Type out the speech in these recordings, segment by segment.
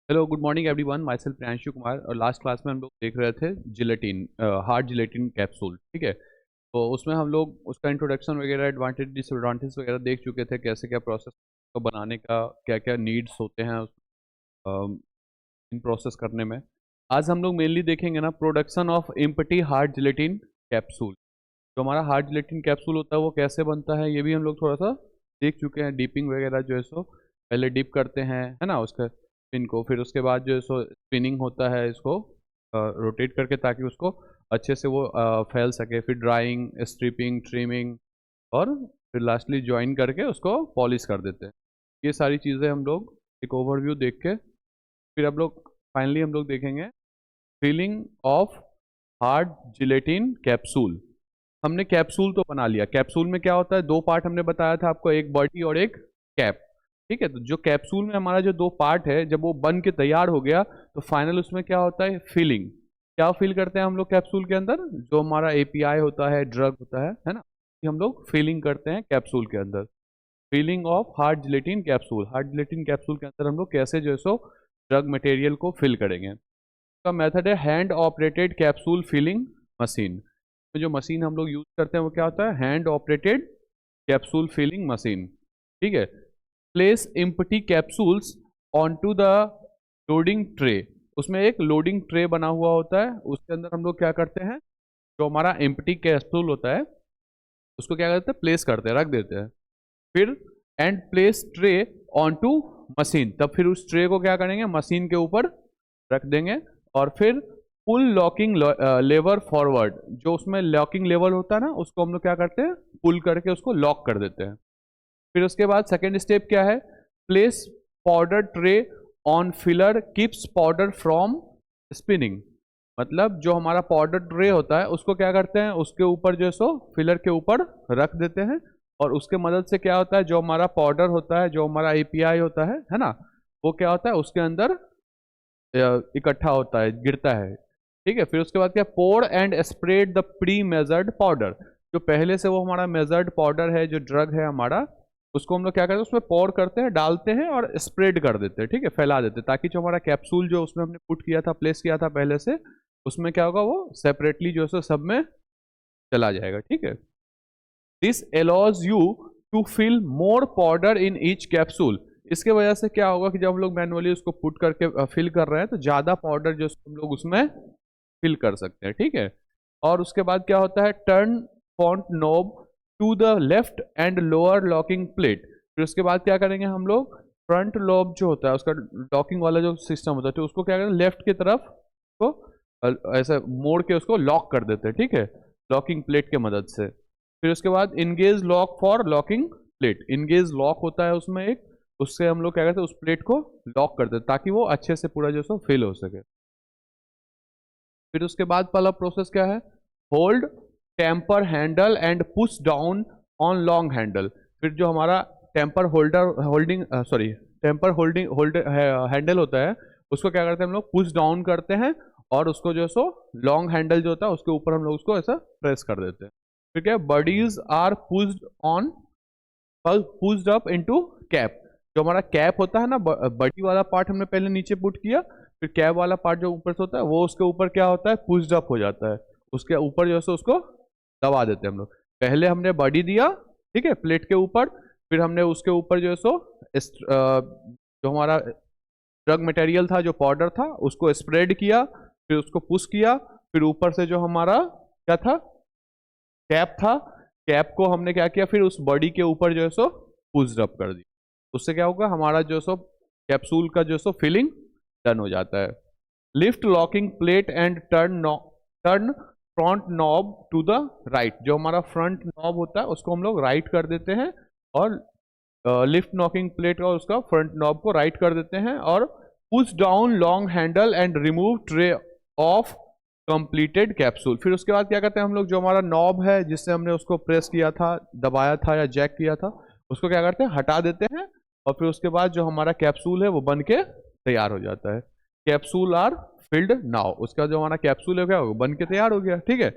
Hello good morning everyone, my self Priyanshu Kumar. और last class में हम लोग देख रहे थे जिलेटिन, हार्ड जिलेटिन कैप्सूल। ठीक है, तो उसमें हम लोग उसका इंट्रोडक्शन वगैरह, एडवांटेज डिसएडवांटेज वगैरह देख चुके थे, कैसे क्या प्रोसेस को बनाने का, क्या क्या नीड्स होते हैं इन प्रोसेस करने में। आज हम लोग मेनली देखेंगे ना production of empty hard gelatin capsule. जो हमारा हार्ड जिलेटिन कैप्सूल होता है वो कैसे बनता है, ये भी हम लोग थोड़ा सा देख चुके हैं। डीपिंग वगैरह जो है सो पहले डिप करते हैं, है ना, उसका स्पिन को, फिर उसके बाद जो है सो स्पिनिंग होता है इसको रोटेट करके, ताकि उसको अच्छे से वो फैल सके। फिर ड्राइंग, स्ट्रिपिंग, ट्रिमिंग, और फिर लास्टली ज्वाइन करके उसको पॉलिश कर देते हैं। ये सारी चीज़ें हम लोग एक ओवरव्यू देख के फिर हम लोग फाइनली हम लोग देखेंगे filling of hard gelatin capsule. हमने कैप्सूल तो बना लिया। कैप्सूल में क्या होता है, दो पार्ट हमने बताया था आपको, एक बॉडी और एक कैप। ठीक है, तो जो कैप्सूल में हमारा जो दो पार्ट है, जब वो बन के तैयार हो गया तो फाइनल उसमें क्या होता है, फिलिंग। क्या फिल करते हैं हम लोग कैप्सूल के अंदर, जो हमारा एपीआई होता है, ड्रग होता है ना, ये हम लोग फिलिंग करते हैं कैप्सूल के अंदर। Filling of hard gelatin capsule. Hard gelatin capsule के अंदर हम लोग कैसे जो है सो ड्रग मटेरियल को फिल करेंगे। का मेथड है hand operated capsule filling machine. तो जो मशीन हम लोग यूज करते हैं वो क्या होता है, hand operated capsule filling machine. ठीक है, place empty capsules onto the loading tray. उसमें एक लोडिंग ट्रे बना हुआ होता है, उसके अंदर हम लोग क्या करते हैं, जो हमारा एम्प्टी कैप्सूल होता है उसको क्या करते हैं, प्लेस करते हैं, रख देते हैं। फिर and place tray onto machine, तब फिर उस ट्रे को क्या करेंगे, मशीन के ऊपर रख देंगे। और फिर पुल लॉकिंग लेवर फॉरवर्ड, जो उसमें लॉकिंग लेवल होता है ना, उसको हम लोग क्या करते हैं, पुल करके उसको लॉक कर देते हैं। फिर उसके बाद सेकेंड स्टेप क्या है, place powder tray on filler keeps powder from spinning. मतलब जो हमारा पाउडर ट्रे होता है उसको क्या करते हैं, उसके ऊपर जो है सो फिलर के ऊपर रख देते हैं। और उसके मदद से क्या होता है, जो हमारा पाउडर होता है, जो हमारा एपीआई होता है ना, वो क्या होता है उसके अंदर इकट्ठा होता है, गिरता है। ठीक है, फिर उसके बाद क्या, pour and spread the pre measured powder. जो पहले से वो हमारा मेजर्ड पाउडर है, जो ड्रग है हमारा, उसको हम लोग क्या करते हैं, उसमें पोर करते हैं, डालते हैं और स्प्रेड कर देते हैं। ठीक है, फैला देते हैं, ताकि जो हमारा कैप्सूल जो उसमें हमने पुट किया था, प्लेस किया था पहले से, उसमें क्या होगा, वो सेपरेटली जो है सब में चला जाएगा। ठीक है, this allows you to fill more powder in each capsule. इसके वजह से क्या होगा कि जब हम लोग मैनुअली उसको पुट करके फिल कर रहे हैं, तो ज़्यादा पाउडर जो हम लोग उसमें फिल कर सकते हैं। ठीक है, और उसके बाद क्या होता है, turn front knob to the left and lower locking plate. फिर उसके बाद क्या करेंगे हम लोग, फ्रंट लोब जो होता है उसका लॉकिंग वाला जो सिस्टम होता है, तो उसको क्या करेंगे, लेफ्ट की तरफ को ऐसे मोड़ के उसको लॉक कर देते हैं। ठीक है, लॉकिंग प्लेट के मदद से। फिर उसके बाद engage lock for locking plate. Engage lock होता है उसमें एक, उससे हम लोग क्या करते हैं, उस प्लेट को लॉक कर देते हैं, ताकि वो अच्छे से पूरा जो सो फिल हो सके। फिर उसके बाद वाला प्रोसेस क्या है, hold tamper handle and push down on long handle. फिर जो हमारा tamper holder holding sorry tamper holding holder handle होता है, उसको क्या करते हैं हम लोग, पुश डाउन करते हैं, और उसको जो है सो लॉन्ग हैंडल जो होता है उसके ऊपर हम लोग उसको ऐसा प्रेस कर देते हैं। फिर क्या, bodies are pushed on pushed up into cap. जो हमारा कैप होता है ना, बड़ी वाला पार्ट हमने पहले नीचे पुट किया, फिर कैप वाला पार्ट जो ऊपर से होता है वो उसके ऊपर क्या होता है, पुश्ड अप हो जाता है। उसके ऊपर जो है उसको दबा देते हैं हम लोग। पहले हमने बॉडी दिया, ठीक है, प्लेट के ऊपर, फिर हमने उसके ऊपर जो है जो हमारा ड्रग मटेरियल था, जो पाउडर था, उसको स्प्रेड किया, फिर उसको पुश किया, फिर ऊपर से जो हमारा क्या था, कैप था, कैप को हमने क्या किया, फिर उस बॉडी के ऊपर जो है सो पुश अप कर दी। उससे क्या होगा, हमारा जो सो कैप्सूल का जो सो फिलिंग डन हो जाता है। Lift locking plate and turn front knob to the right. जो हमारा फ्रंट नॉब होता है उसको हम लोग राइट कर देते हैं, और लिफ्ट नॉकिंग प्लेट और उसका फ्रंट नॉब को राइट कर देते हैं, और push down long handle and remove tray of completed capsule. फिर उसके बाद क्या करते हैं हम लोग, जो हमारा नॉब है जिससे हमने उसको प्रेस किया था, दबाया था या जैक किया था, उसको क्या करते हैं, हटा देते हैं। और फिर उसके बाद जो हमारा कैप्सूल है वो बन के तैयार हो जाता है। Capsule are filled now. उसका जो हमारा कैप्सूल है क्या, वो बन के तैयार हो गया। ठीक है,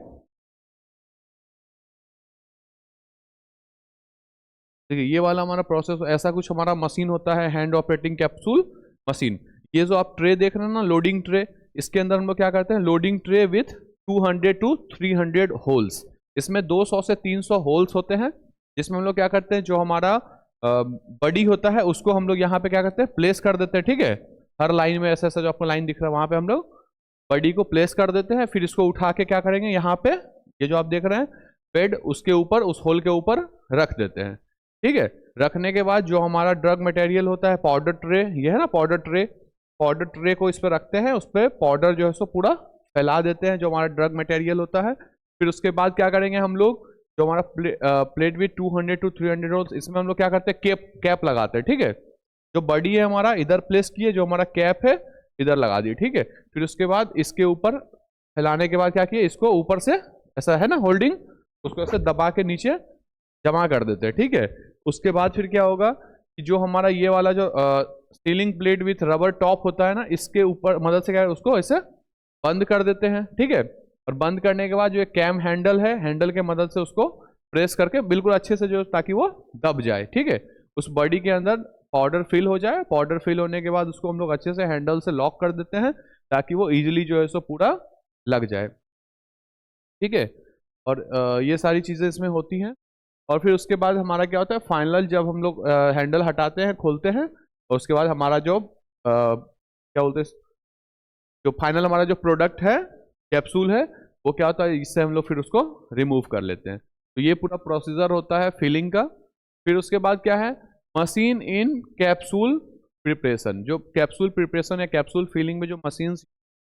देखिए ये वाला हमारा प्रोसेस, ऐसा कुछ हमारा मशीन होता है, हैंड ऑपरेटिंग कैप्सूल मशीन। ये जो आप ट्रे देख रहे हैं ना, लोडिंग ट्रे, इसके अंदर हम लोग क्या करते हैं, loading tray with 200 to 300 holes. इसमें 200 से 300 होल्स होते हैं, जिसमें हम लोग क्या करते हैं, जो हमारा बडी होता है उसको हम लोग यहाँ पे क्या करते हैं, प्लेस कर देते हैं। ठीक है, हर लाइन में ऐसा ऐसा जो आपको लाइन दिख रहा है वहां पे हम लोग बडी को प्लेस कर देते हैं। फिर इसको उठा के क्या करेंगे, यहाँ पे ये जो आप देख रहे हैं बेड, उसके ऊपर, उस होल के ऊपर रख देते हैं। ठीक है, रखने के बाद जो हमारा ड्रग मटेरियल होता है, पाउडर ट्रे, ये है ना पाउडर ट्रे, पाउडर ट्रे को इस पर रखते हैं, उस पर पाउडर जो है सो पूरा फैला देते हैं, जो हमारा ड्रग मटेरियल होता है। फिर उसके बाद क्या करेंगे हम लोग, जो हमारा प्लेट विथ 200 to 300 रोल्स, इसमें हम लोग क्या करते हैं, कैप लगाते हैं। ठीक है, जो बडी है हमारा इधर प्लेस किए, जो हमारा कैप है इधर लगा दी। ठीक है, फिर उसके बाद इसके ऊपर फैलाने के बाद क्या किए, इसको ऊपर से ऐसा है ना होल्डिंग, उसको ऐसे दबा के नीचे जमा कर देते हैं। ठीक है, उसके बाद फिर क्या होगा कि जो हमारा ये वाला जो ceiling plate with rubber top होता है ना, इसके ऊपर मदद से क्या है, उसको ऐसे बंद कर देते हैं। ठीक है, और बंद करने के बाद जो कैम हैंडल है, हैंडल के मदद से उसको प्रेस करके बिल्कुल अच्छे से, जो ताकि वो दब जाए। ठीक है, उस बॉडी के अंदर पाउडर फिल हो जाए। पाउडर फिल होने के बाद उसको हम लोग अच्छे से हैंडल से लॉक कर देते हैं, ताकि वो इजीली जो है सो पूरा लग जाए। ठीक है, और ये सारी चीज़ें इसमें होती हैं। और फिर उसके बाद हमारा क्या होता है, फाइनल जब हम लोग हैंडल हटाते हैं, खोलते हैं, और उसके बाद हमारा जो क्या बोलते हैं, जो फाइनल हमारा जो प्रोडक्ट है, कैप्सूल है, वो क्या होता है, इससे हम लोग फिर उसको रिमूव कर लेते हैं। तो ये पूरा प्रोसीजर होता है फिलिंग का। फिर उसके बाद क्या है, मशीन इन कैप्सूल प्रिपरेशन। जो कैप्सूल प्रिपरेशन या कैप्सूल फिलिंग में जो मशीन्स,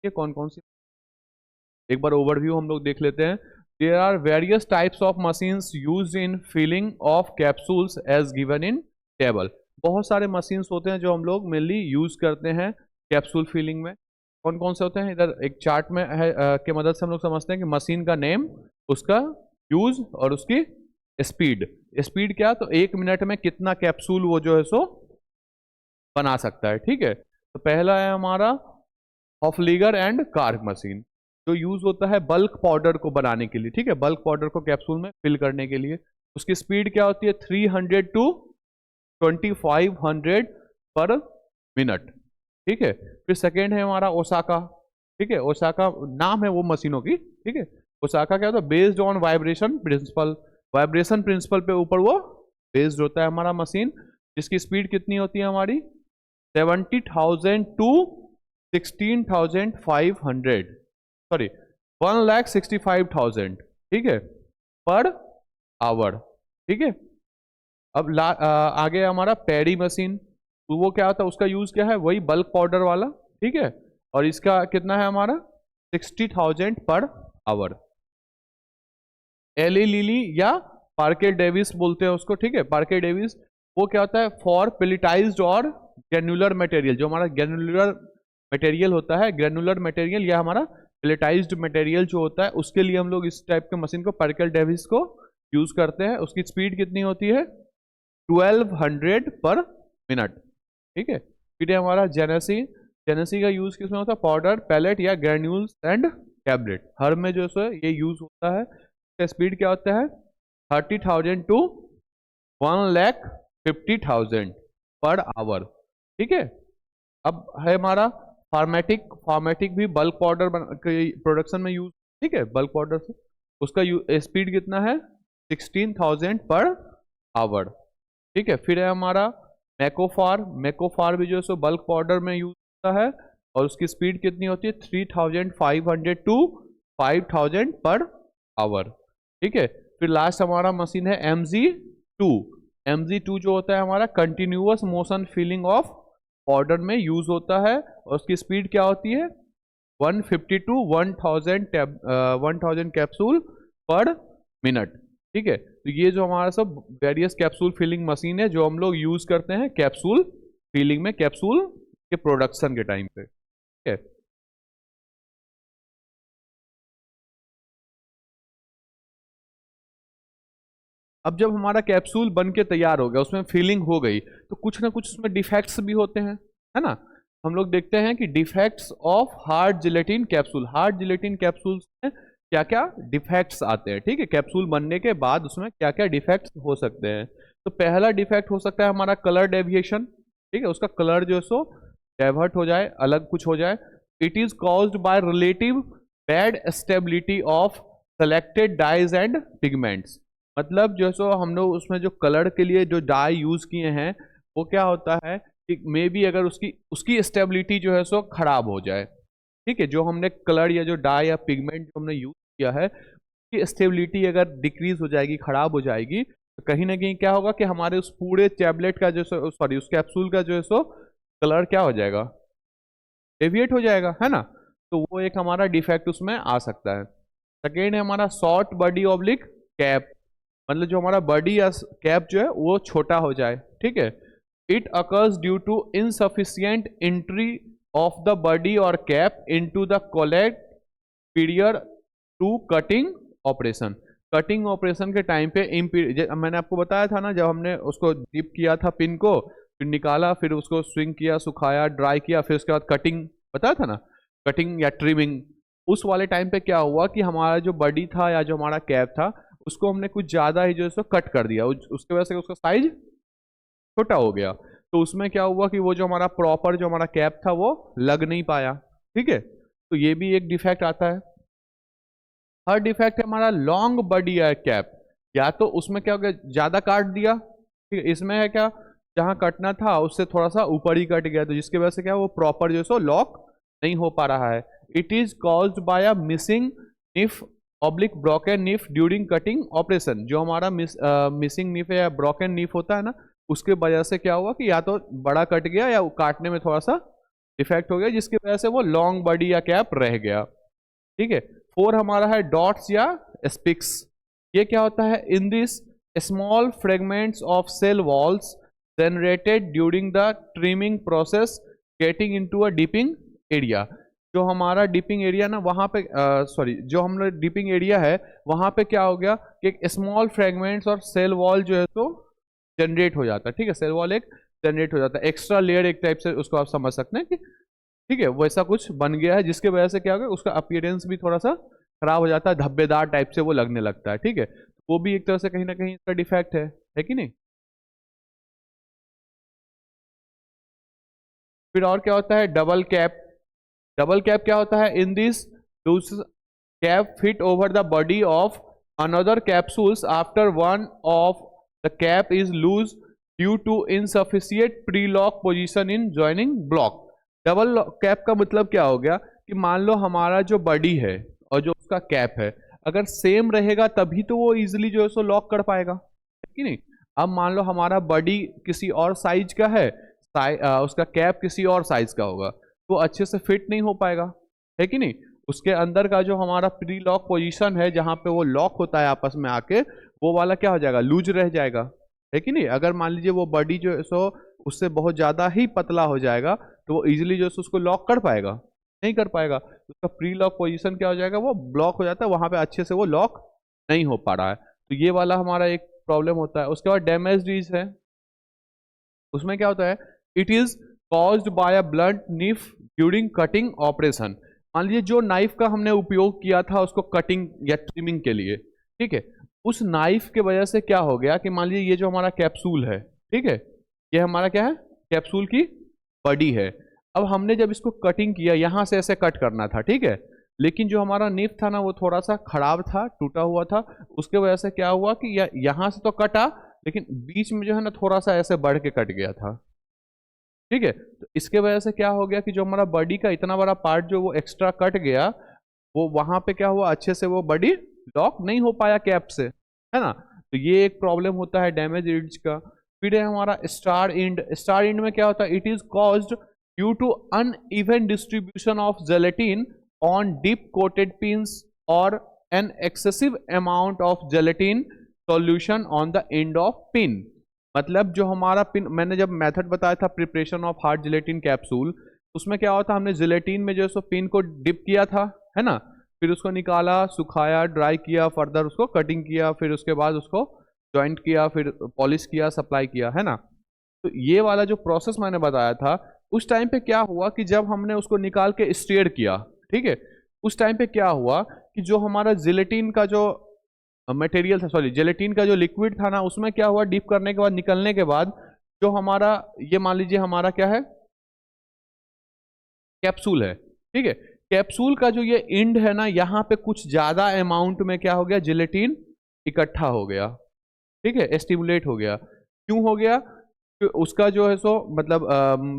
ये कौन कौन सी, एक बार ओवरव्यू हम लोग देख लेते हैं। There are various types of machines used in filling of capsules as given in table. बहुत सारे मशीन्स होते हैं जो हम लोग मेनली यूज करते हैं कैप्सूल फिलिंग में। कौन कौन से होते हैं, इधर एक चार्ट में है के मदद से हम लोग समझते हैं कि मशीन का नेम, उसका यूज और उसकी स्पीड। स्पीड क्या, तो 1 मिनट में कितना कैप्सूल वो जो है सो बना सकता है। ठीक है, तो पहला है हमारा हॉफलीगर एंड कार्क मशीन, जो यूज होता है बल्क पाउडर को बनाने के लिए। ठीक है, बल्क पाउडर को कैप्सूल में फिल करने के लिए। उसकी स्पीड क्या होती है, 300 to 2500 पर मिनट। ठीक है, फिर सेकेंड है हमारा ओसाका। ठीक है, ओसाका नाम है वो मशीनों की। ठीक है, ओसाका क्या होता है, based on vibration principle. Vibration principle पे ऊपर वो बेस्ड होता है हमारा मशीन, जिसकी स्पीड कितनी होती है हमारी, 70,000 to 16,500, सॉरी 1,65,000। ठीक है, पर आवर। ठीक है, अब आगे हमारा पैडी मशीन, तो वो क्या होता है, उसका यूज क्या है, वही बल्क पाउडर वाला। ठीक है, और इसका कितना है हमारा, 60,000 पर आवर। एली लिली या पार्के डेविस बोलते हैं उसको। ठीक है, पार्के डेविस, वो क्या होता है, फॉर पेलिटाइज्ड और ग्रेनुलर मटेरियल। जो हमारा ग्रेनुलर मटेरियल होता है, ग्रेनुलर मटेरियल या हमारा पेलेटाइज्ड मटेरियल जो होता है, उसके लिए हम लोग इस टाइप के मशीन को, पार्के डेविस को यूज करते हैं। उसकी स्पीड कितनी होती है, 1200 पर मिनट। ठीक है, फिर हमारा जेनेसी। जेनेसी का यूज किसमें होता है, पाउडर, पैलेट या ग्रेन्यूल्स एंड टैबलेट, हर में जो है ये यूज होता है। इसका स्पीड क्या होता है, 30,000 to 1,50,000 पर आवर। ठीक है, अब है हमारा फार्मेटिक। फार्मेटिक भी बल्क पाउडर प्रोडक्शन में यूज। ठीक है, बल्क पाउडर से उसका स्पीड कितना है, 16,000 पर आवर। ठीक है, फिर है हमारा मैकोफार। मैकोफार भी जो है सो बल्क पाउडर में यूज होता है, और उसकी स्पीड कितनी होती है, 3,500 to 5,000 पर आवर। ठीक है, फिर लास्ट हमारा मशीन है MG2। MG2 जो होता है हमारा continuous motion filling of powder में यूज होता है, और उसकी स्पीड क्या होती है, 150 to 1000 कैप्सूल पर मिनट। ठीक है, तो ये जो हमारा सब वेरियस कैप्सूल फिलिंग मशीन है, जो हम लोग यूज करते हैं कैप्सूल फिलिंग में, कैप्सूल के प्रोडक्शन के टाइम पे। ठीक है, अब जब हमारा कैप्सूल बन के तैयार हो गया, उसमें फिलिंग हो गई, तो कुछ ना कुछ उसमें डिफेक्ट्स भी होते हैं, है ना। हम लोग देखते हैं कि defects of hard gelatin capsule. Hard gelatin capsule में क्या क्या डिफेक्ट्स आते हैं। ठीक है, कैप्सूल बनने के बाद उसमें क्या क्या डिफेक्ट्स हो सकते हैं। तो पहला डिफेक्ट हो सकता है हमारा कलर डेविएशन। ठीक है, उसका कलर जो है सो डाइवर्ट हो जाए, अलग कुछ हो जाए। It is caused by relative bad stability of selected dyes and pigments. मतलब जो सो हम लोग उसमें जो कलर के लिए जो डाई यूज किए हैं वो क्या होता है कि मे बी अगर उसकी उसकी स्टेबिलिटी जो है सो खराब हो जाए, ठीक है, जो हमने कलर या जो डाई या पिगमेंट जो हमने यूज किया है उसकी स्टेबिलिटी अगर डिक्रीज हो जाएगी, खराब हो जाएगी, तो कहीं ना कहीं क्या होगा कि हमारे उस पूरे टैबलेट का जो सॉरी उस कैप्सूल का जो है सो कलर क्या हो जाएगा, डेविएट हो जाएगा, है ना। तो वो एक हमारा डिफेक्ट उसमें आ सकता है। सेकेंड है हमारा शॉर्ट बॉडी ऑब्लिक कैप, मतलब जो हमारा बॉडी या कैप जो है वो छोटा हो जाए, ठीक है। It occurs due to insufficient entry of the body और cap into the collet period to cutting operation. Cutting operation के टाइम पे मैंने आपको बताया था ना, जब हमने उसको डिप किया था पिन को, फिर निकाला, फिर उसको स्विंग किया, सुखाया, ड्राई किया, फिर उसके बाद कटिंग बताया था ना, कटिंग या ट्रिमिंग, उस वाले टाइम पे क्या हुआ कि हमारा जो बॉडी था या जो हमारा कैप था उसको हमने कुछ ज़्यादा ही जो है सो कट कर दिया, उसके वजह से उसका साइज छोटा हो गया। तो उसमें क्या हुआ कि वो जो हमारा प्रॉपर जो हमारा कैप था वो लग नहीं पाया, ठीक है। तो ये भी एक डिफेक्ट आता है। हर डिफेक्ट है हमारा लॉन्ग बॉडी या कैप, या तो उसमें क्या हो गया ज़्यादा काट दिया, ठीक है, इसमें है क्या जहाँ कटना था उससे थोड़ा सा ऊपर ही कट गया, तो जिसकी वजह से क्या वो प्रॉपर जो है सो लॉक नहीं हो पा रहा है। It is caused bye a missing nif oblique broken nif during cutting operation. जो हमारा मिसिंग निफ या ब्रोकन निफ होता है ना, उसके वजह से क्या हुआ कि या तो बड़ा कट गया या काटने में थोड़ा सा डिफेक्ट हो गया, जिसकी वजह से वो लॉन्ग बॉडी या कैप रह गया, ठीक है। फोर हमारा है डॉट्स या स्पिक्स। ये क्या होता है, in this small fragments of cell walls generated during the trimming process getting into a dipping area. जो हमारा डिपिंग एरिया ना वहाँ पे सॉरी जो हम लोग डिपिंग एरिया है वहाँ पे क्या हो गया कि एक स्मॉल फ्रेगमेंट्स और सेल वॉल जो है तो जनरेट हो जाता है, ठीक है, सेल वॉल एक जनरेट हो जाता है, एक्स्ट्रा लेयर एक टाइप से उसको आप समझ सकते हैं कि ठीक है वैसा कुछ बन गया है, जिसके वजह से क्या होगा उसका अपीयरेंस भी थोड़ा सा खराब हो जाता है, धब्बेदार टाइप से वो लगने लगता है, ठीक है। वो भी एक तरह से कहीं ना कहीं इसका डिफेक्ट है कि नहीं। फिर और क्या होता है डबल कैप। डबल कैप क्या होता है, in this cap fit over the body of another capsules after one of the cap is loose due to insufficient pre lock position in joining block. Double cap का मतलब क्या हो गया कि मान लो हमारा जो बॉडी है और जो उसका कैप है अगर सेम रहेगा तभी तो वो इजीली जो है सो लॉक कर पाएगा, है कि नहीं। अब मान लो हमारा बॉडी किसी और साइज का है, उसका कैप किसी और साइज का होगा, तो अच्छे से फिट नहीं हो पाएगा, है कि नहीं। उसके अंदर का जो हमारा प्री लॉक पोजीशन है जहाँ पे वो लॉक होता है आपस में आके, वो वाला क्या हो जाएगा, लूज रह जाएगा, है कि नहीं। अगर मान लीजिए वो बॉडी जो है सो उससे बहुत ज़्यादा ही पतला हो जाएगा तो वो इजीली जो है उसको लॉक कर पाएगा, नहीं कर पाएगा। उसका प्री लॉक पोजीशन क्या हो जाएगा, वो ब्लॉक हो जाता है, वहाँ पे अच्छे से वो लॉक नहीं हो पा रहा है, तो ये वाला हमारा एक प्रॉब्लम होता है। उसके बाद डैमेज रीज है, उसमें क्या होता है, it is caused bye a blunt nif during cutting operation. मान लीजिए जो नाइफ का हमने उपयोग किया था उसको कटिंग या ट्रिमिंग के लिए, ठीक है, उस नाइफ के वजह से क्या हो गया कि मान लीजिए ये जो हमारा कैप्सूल है, ठीक है, ये हमारा क्या है कैप्सूल की बॉडी है। अब हमने जब इसको कटिंग किया यहाँ से ऐसे कट करना था, ठीक है, लेकिन जो हमारा निफ था ना वो थोड़ा सा खराब था, टूटा हुआ था, उसके वजह से क्या हुआ कि यहाँ से तो कटा लेकिन बीच में जो है ना थोड़ा सा ऐसे बढ़ के कट गया था, ठीक है। तो इसके वजह से क्या हो गया कि जो हमारा बॉडी का इतना बड़ा पार्ट जो वो एक्स्ट्रा कट गया, वो वहां पे क्या हुआ अच्छे से वो बॉडी लॉक नहीं हो पाया कैप से, है ना। तो ये एक प्रॉब्लम होता है डैमेज रिड्ज का। फिर है हमारा स्टार इंड। स्टार इंड में क्या होता है, it is caused due to uneven distribution of gelatin on dip coated pins और an excessive amount of gelatin solution on the end of pin. मतलब जो हमारा पिन, मैंने जब मेथड बताया था preparation of hard gelatin capsule, उसमें क्या होता, हमने जिलेटिन में जो है सो पिन को डिप किया था, है ना, फिर उसको निकाला, सुखाया, ड्राई किया, फर्दर उसको कटिंग किया, फिर उसके बाद उसको जॉइंट किया, फिर पॉलिश किया, सप्लाई किया, है ना। तो ये वाला जो प्रोसेस मैंने बताया था उस टाइम पे क्या हुआ कि जब हमने उसको निकाल के स्टीयर किया, ठीक है, उस टाइम पे क्या हुआ कि जो हमारा जिलेटिन का जो मटेरियल था, सॉरी जेलेटिन का जो लिक्विड था ना, उसमें क्या हुआ डीप करने के बाद निकलने के बाद जो हमारा ये मान लीजिए हमारा क्या है कैप्सूल है, ठीक है। कैप्सूल का जो ये एंड है ना, यहाँ पे कुछ ज्यादा अमाउंट में क्या हो गया, जिलेटिन इकट्ठा हो गया, ठीक है, स्टिमुलेट हो गया। क्यों हो गया? उसका जो है सो मतलब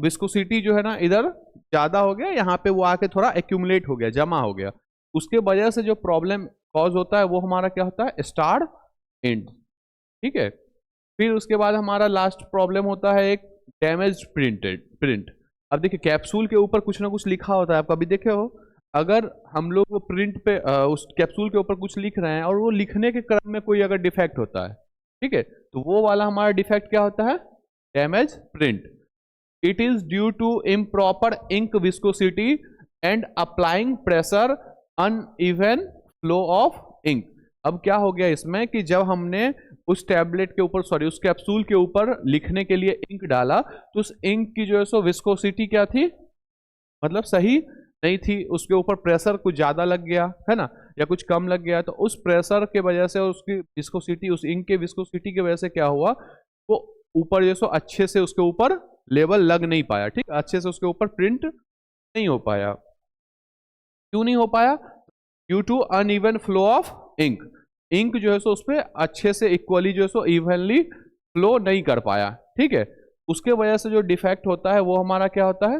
विस्कोसिटी जो है ना इधर ज्यादा हो गया, यहाँ पे वो आके थोड़ा एक्यूमुलेट हो गया, जमा हो गया। उसके वजह से जो प्रॉब्लम कॉज होता है वो हमारा क्या होता है, स्टार्ड एंड, ठीक है। फिर उसके बाद हमारा लास्ट प्रॉब्लम होता है एक डैमेज प्रिंट। अब देखिए कैप्सूल के ऊपर कुछ ना कुछ लिखा होता है, आप कभी देखे हो? अगर हम लोग वो प्रिंट पे उस कैप्सूल के ऊपर कुछ लिख रहे हैं और वो लिखने के क्रम में कोई अगर डिफेक्ट होता है, ठीक है, तो वो वाला हमारा डिफेक्ट क्या होता है, damage print. It is due to improper ink viscosity and applying pressure uneven flow of ink. अब क्या हो गया इसमें कि जब हमने उस टैबलेट के ऊपर, सॉरी उस कैप्सूल के ऊपर लिखने के लिए इंक डाला, तो उस इंक की जो है सो विस्कोसिटी क्या थी, मतलब सही नहीं थी, उसके ऊपर प्रेशर कुछ ज्यादा लग गया है ना, या कुछ कम लग गया। तो उस प्रेशर के वजह से उसकी विस्कोसिटी, उस इंक के विस्कोसिटी की वजह से क्या हुआ, वो ऊपर जो सो अच्छे से उसके ऊपर लेवल लग नहीं पाया, ठीक, अच्छे से उसके ऊपर प्रिंट नहीं हो पाया। क्यों नहीं हो पाया? Due to uneven flow of ink. Ink जो है सो उस पर अच्छे से इक्वली जो है सो इवनली फ्लो नहीं कर पाया, ठीक है। उसके वजह से जो डिफेक्ट होता है वो हमारा क्या होता है,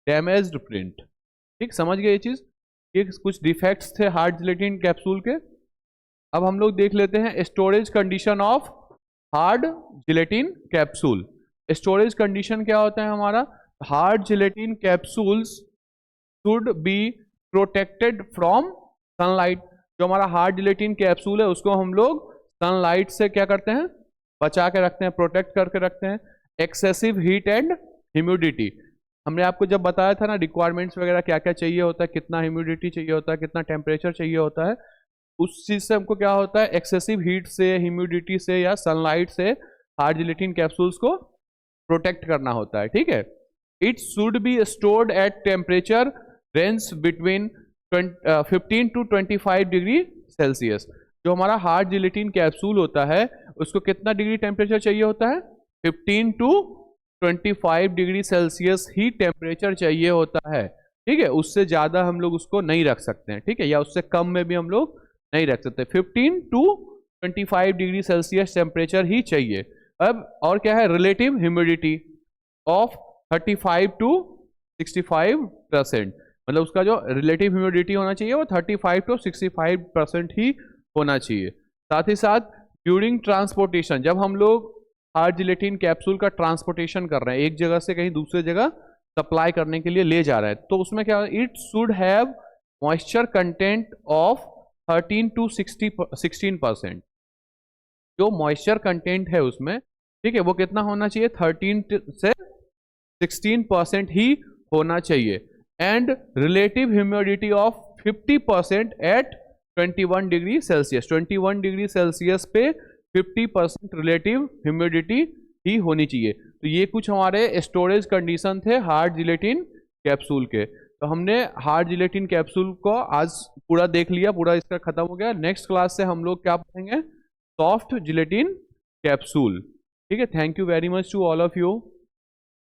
डैमेज्ड प्रिंट, ठीक, समझ गए ये चीज? ये कुछ डिफेक्ट्स थे हार्ड जिलेटिन कैप्सूल के। अब हम लोग देख लेते हैं storage condition of hard gelatin capsule. Storage condition क्या होता है हमारा, hard gelatin capsules should be protected from sunlight. जो हमारा हार्ड जिलेटिन कैप्सूल है उसको हम लोग सनलाइट से क्या करते हैं, बचा के रखते हैं, प्रोटेक्ट करके रखते हैं। एक्सेसिव हीट एंड ह्यूमिडिटी, हमने आपको जब बताया था ना रिक्वायरमेंट्स वगैरह क्या क्या चाहिए होता है, कितना ह्यूमिडिटी चाहिए होता है, कितना टेम्परेचर चाहिए होता है, उस चीज से हमको क्या होता है, एक्सेसिव हीट से, ह्यूमिडिटी से या सनलाइट से हार्ड जिलेटिन कैप्सूल्स को प्रोटेक्ट करना होता है, ठीक है। It should be stored at temperature range between 15 to 25 degree Celsius. जो हमारा हार्ड जिलेटिन कैप्सूल होता है उसको कितना डिग्री टेम्परेचर चाहिए होता है, 15 टू 25 डिग्री सेल्सियस ही टेम्परेचर चाहिए होता है, ठीक है। उससे ज़्यादा हम लोग उसको नहीं रख सकते हैं, ठीक है, या उससे कम में भी हम लोग नहीं रख सकते। 15 टू 25 डिग्री सेल्सियस टेम्परेचर ही चाहिए। अब और क्या है, रिलेटिव ह्यूमिडिटी ऑफ 35 टू 65%, मतलब उसका जो रिलेटिव ह्यूमिडिटी होना चाहिए वो 35 टू 65% ही होना चाहिए। साथ ही साथ ड्यूरिंग ट्रांसपोर्टेशन, जब हम लोग हार्ड जिलेटिन कैप्सूल का ट्रांसपोर्टेशन कर रहे हैं, एक जगह से कहीं दूसरे जगह सप्लाई करने के लिए ले जा रहे हैं, तो उसमें क्या, it should have moisture content of 13 to 16%। जो मॉइस्चर कंटेंट है उसमें, ठीक है, वो कितना होना चाहिए, 13 से 16% ही होना चाहिए। And relative humidity of 50% at 21 degree Celsius. 21 degree Celsius पे 50% रिलेटिव ह्यूमिडिटी ही होनी चाहिए। तो ये कुछ हमारे स्टोरेज कंडीशन थे हार्ड जिलेटिन कैप्सूल के। तो हमने हार्ड जिलेटिन कैप्सूल को आज पूरा देख लिया, पूरा इसका खत्म हो गया। नेक्स्ट क्लास से हम लोग क्या पढ़ेंगे, सॉफ्ट जिलेटिन कैप्सूल, ठीक है। Thank you very much to all of you.